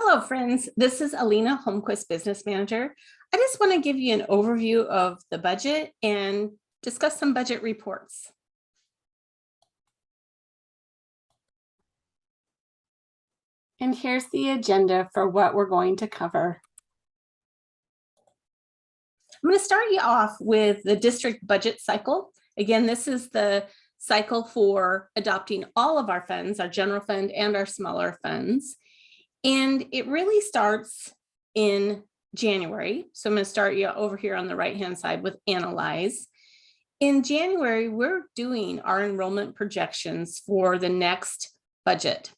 Hello, friends. This is Alina Holmquist, Business Manager. I just want to give you an overview of the budget and discuss some budget reports. And here's the agenda for what we're going to cover. I'm going to start you off with the district budget cycle. Again, this is the cycle for adopting all of our funds, our general fund and our smaller funds. And it really starts in January. So I'm going to start you over here on the right-hand side with Analyze. In January, we're doing our enrollment projections for the next budget.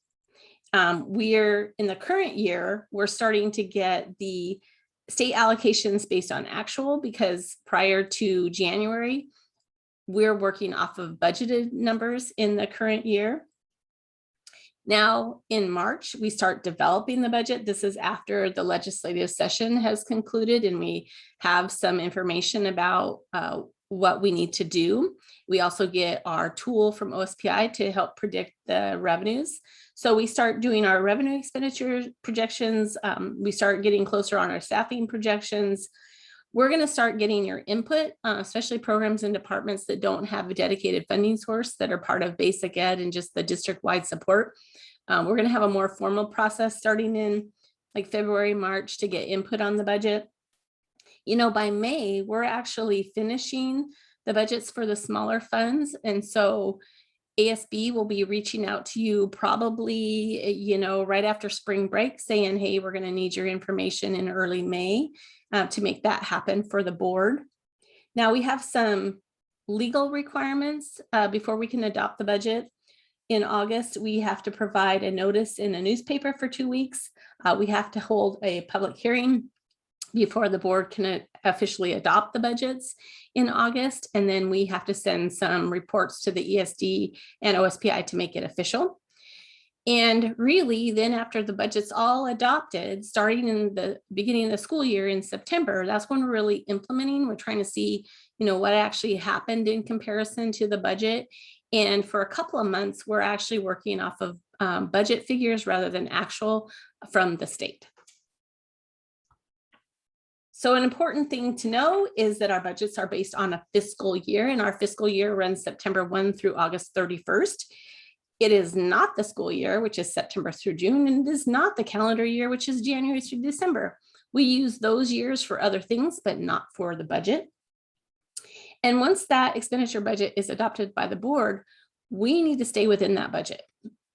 We're in the current year, we're starting to get the state allocations based on actual, because prior to January, we're working off of budgeted numbers in the current year. Now in March, we start developing the budget. This is after the legislative session has concluded and we have some information about what we need to do. We also get our tool from OSPI to help predict the revenues. So we start doing our revenue expenditure projections. We start getting closer on our staffing projections. We're going to start getting your input, especially programs and departments that don't have a dedicated funding source that are part of basic ed and just the district-wide support. We're going to have a more formal process starting in like February, March to get input on the budget. You know, by May, we're actually finishing the budgets for the smaller funds. And so ASB will be reaching out to you probably, you know, right after spring break saying, hey, we're going to need your information in early May to make that happen for the board. Now we have some legal requirements before we can adopt the budget. In August, we have to provide a notice in a newspaper for 2 weeks. We have to hold a public hearing before the board can officially adopt the budgets in August. And then we have to send some reports to the ESD and OSPI to make it official. And really, then after the budget's all adopted, starting in the beginning of the school year in September, that's when we're really implementing. We're trying to see, you know, what actually happened in comparison to the budget. And for a couple of months, we're actually working off of budget figures rather than actual from the state. So an important thing to know is that our budgets are based on a fiscal year, and our fiscal year runs September 1 through August 31st. It is not the school year, which is September through June, and it is not the calendar year, which is January through December. We use those years for other things, but not for the budget. And once that expenditure budget is adopted by the board, we need to stay within that budget.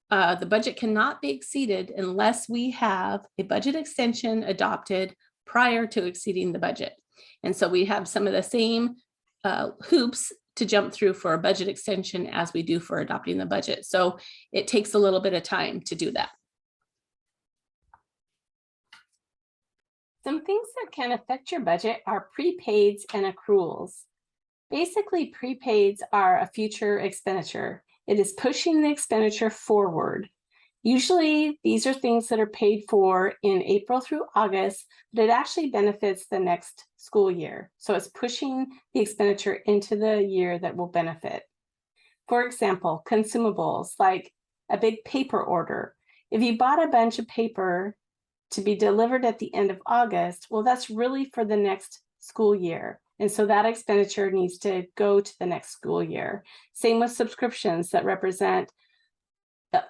The budget cannot be exceeded unless we have a budget extension adopted prior to exceeding the budget. And so we have some of the same hoops to jump through for a budget extension as we do for adopting the budget. So it takes a little bit of time to do that. Some things that can affect your budget are prepaids and accruals. Basically, prepaids are a future expenditure. It is pushing the expenditure forward. Usually, these are things that are paid for in April through August, but it actually benefits the next school year. So it's pushing the expenditure into the year that will benefit. For example, consumables like a big paper order. If you bought a bunch of paper to be delivered at the end of August, well, that's really for the next school year. And so that expenditure needs to go to the next school year. Same with subscriptions that represent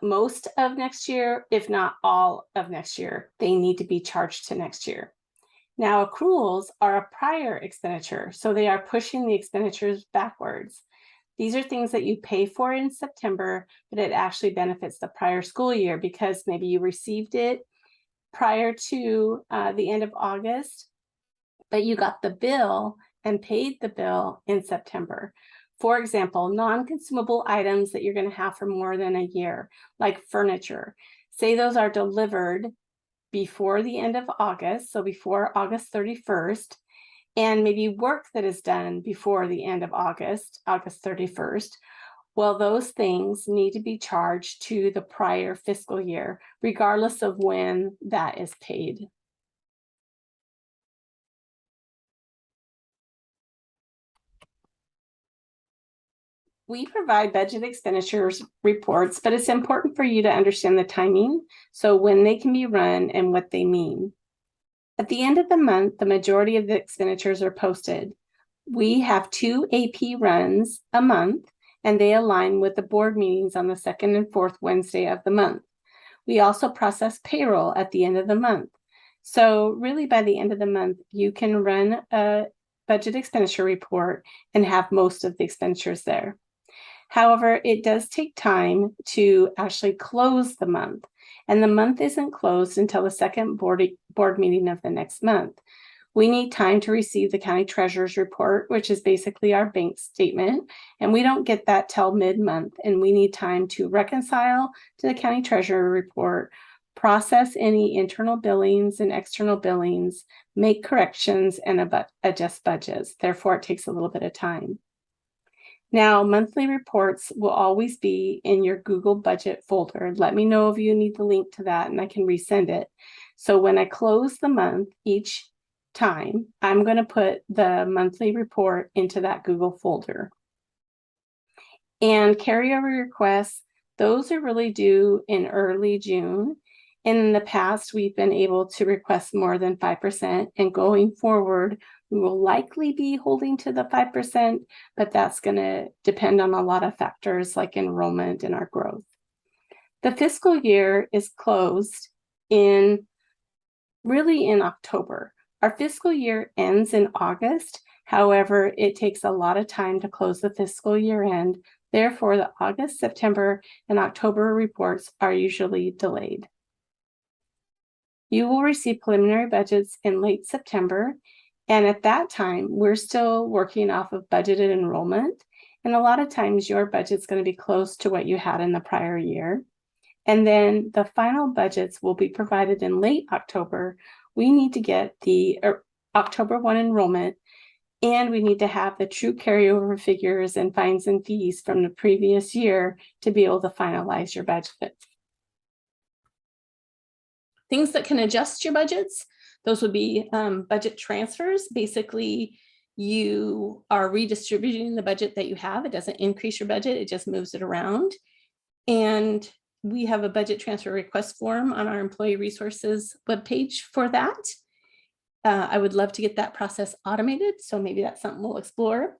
most of next year, if not all of next year. They need to be charged to next year. Now, accruals are a prior expenditure, so they are pushing the expenditures backwards. These are things that you pay for in September, but it actually benefits the prior school year because maybe you received it prior to the end of August, but you got the bill and paid the bill in September. For example, non-consumable items that you're going to have for more than a year, like furniture. Say those are delivered before the end of August, so before August 31st, and maybe work that is done before the end of August 31st. Well, those things need to be charged to the prior fiscal year, regardless of when that is paid. We provide budget expenditures reports, but it's important for you to understand the timing, so when they can be run and what they mean. At the end of the month, the majority of the expenditures are posted. We have 2 AP runs a month, and they align with the board meetings on the second and fourth Wednesday of the month. We also process payroll at the end of the month. So really by the end of the month, you can run a budget expenditure report and have most of the expenditures there. However, it does take time to actually close the month, and the month isn't closed until the second board meeting of the next month. We need time to receive the county treasurer's report, which is basically our bank statement, and we don't get that till mid-month, and we need time to reconcile to the county treasurer report, process any internal billings and external billings, make corrections, and adjust budgets. Therefore, it takes a little bit of time. Now, monthly reports will always be in your Google Budget folder. Let me know if you need the link to that and I can resend it. So when I close the month each time, I'm going to put the monthly report into that Google folder. And carryover requests, those are really due in early June. In the past, we've been able to request more than 5%, and going forward, we will likely be holding to the 5%, but that's going to depend on a lot of factors like enrollment and our growth. The fiscal year is closed in October. Our fiscal year ends in August. However, it takes a lot of time to close the fiscal year end. Therefore, the August, September, and October reports are usually delayed. You will receive preliminary budgets in late September, and at that time, we're still working off of budgeted enrollment, and a lot of times your budget's going to be close to what you had in the prior year. And then the final budgets will be provided in late October. We need to get the October 1 enrollment, and we need to have the true carryover figures and fines and fees from the previous year to be able to finalize your budget. Things that can adjust your budgets, those would be budget transfers. Basically, you are redistributing the budget that you have. It doesn't increase your budget, it just moves it around. And we have a budget transfer request form on our employee resources webpage for that. I would love to get that process automated, so maybe that's something we'll explore.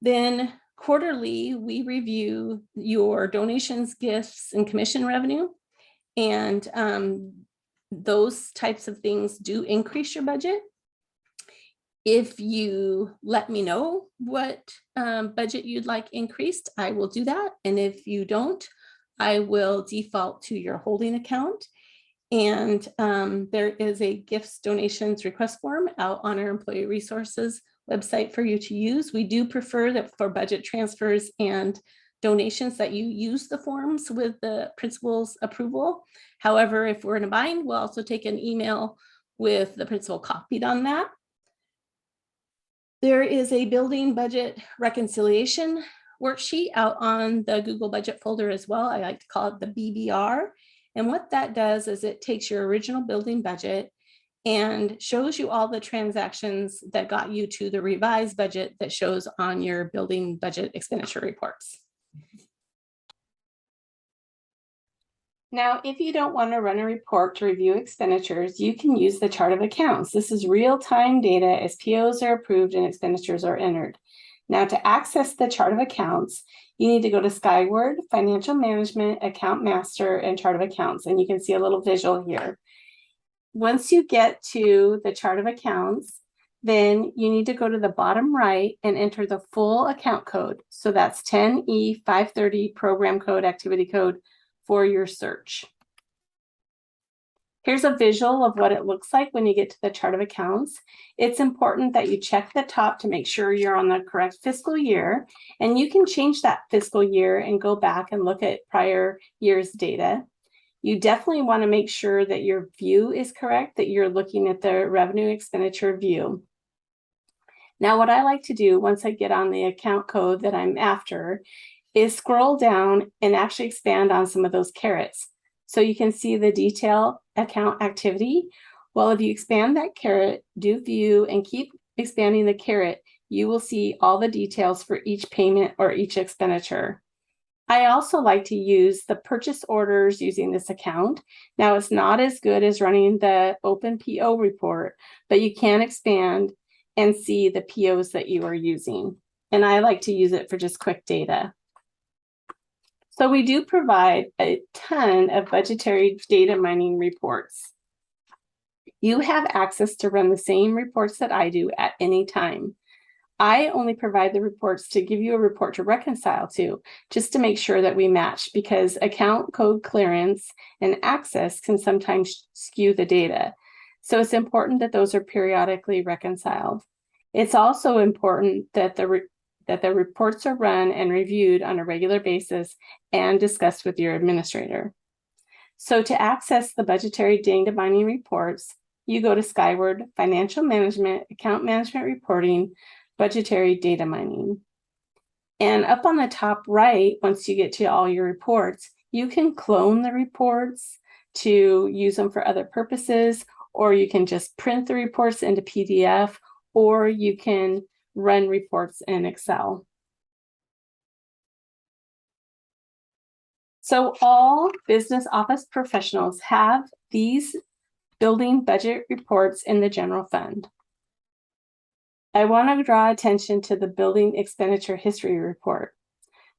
Then quarterly, we review your donations, gifts, and commission revenue. And those types of things do increase your budget. If you let me know what budget you'd like increased, I will do that. And if you don't, I will default to your holding account. And there is a gifts donations request form out on our employee resources website for you to use. We do prefer that for budget transfers and donations that you use the forms with the principal's approval. However, if we're in a bind, we'll also take an email with the principal copied on that. There is a building budget reconciliation worksheet out on the Google Budget folder as well. I like to call it the BBR. And what that does is it takes your original building budget and shows you all the transactions that got you to the revised budget that shows on your building budget expenditure reports. Now, if you don't want to run a report to review expenditures, you can use the chart of accounts. This is real-time data as POs are approved and expenditures are entered. Now, to access the chart of accounts, you need to go to Skyward, Financial Management, Account Master, and Chart of Accounts, and you can see a little visual here. Once you get to the chart of accounts, then you need to go to the bottom right and enter the full account code. So that's 10E530 program code, activity code for your search. Here's a visual of what it looks like when you get to the chart of accounts. It's important that you check the top to make sure you're on the correct fiscal year, and you can change that fiscal year and go back and look at prior year's data. You definitely want to make sure that your view is correct, that you're looking at the revenue expenditure view. Now, what I like to do once I get on the account code that I'm after is scroll down and actually expand on some of those carets. So you can see the detail account activity. Well, if you expand that caret, do view, and keep expanding the caret, you will see all the details for each payment or each expenditure. I also like to use the purchase orders using this account. Now, it's not as good as running the open PO report, but you can expand and see the POs that you are using. And I like to use it for just quick data. So we do provide a ton of budgetary data mining reports. You have access to run the same reports that I do at any time. I only provide the reports to give you a report to reconcile to, just to make sure that we match, because account code clearance and access can sometimes skew the data. So it's important that those are periodically reconciled. It's also important that the reports are run and reviewed on a regular basis and discussed with your administrator. So to access the budgetary data mining reports, you go to Skyward Financial Management, Account Management Reporting, Budgetary Data Mining. And up on the top right, once you get to all your reports, you can clone the reports to use them for other purposes, or you can just print the reports into PDF, or you can run reports in Excel. So all business office professionals have these building budget reports in the general fund. I want to draw attention to the building expenditure history report.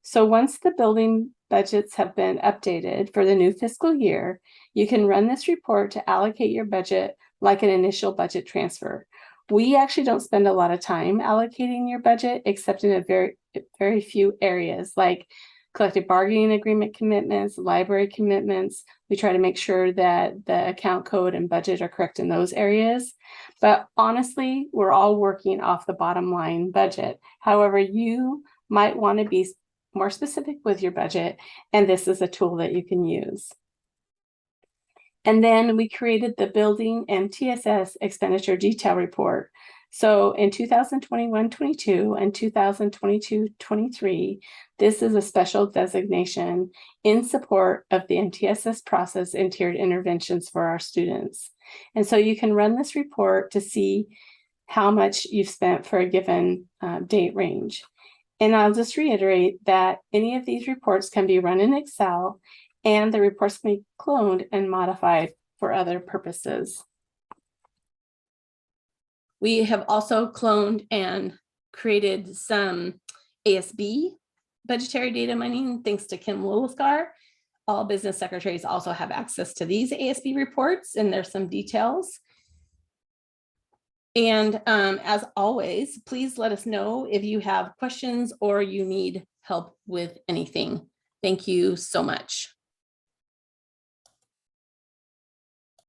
So once the building budgets have been updated for the new fiscal year, you can run this report to allocate your budget like an initial budget transfer. We actually don't spend a lot of time allocating your budget, except in a very few areas, like collective bargaining agreement commitments, library commitments. We try to make sure that the account code and budget are correct in those areas. But honestly, we're all working off the bottom line budget. However, you might want to be more specific with your budget, and this is a tool that you can use. And then we created the building MTSS expenditure detail report. So in 2021-22 and 2022-23, this is a special designation in support of the MTSS process and tiered interventions for our students. And so you can run this report to see how much you've spent for a given date range. And I'll just reiterate that any of these reports can be run in Excel, and the reports can be cloned and modified for other purposes. We have also cloned and created some ASB budgetary data mining, thanks to Kim Lilsgar. All business secretaries also have access to these ASB reports, and there's some details. And as always, please let us know if you have questions or you need help with anything. Thank you so much.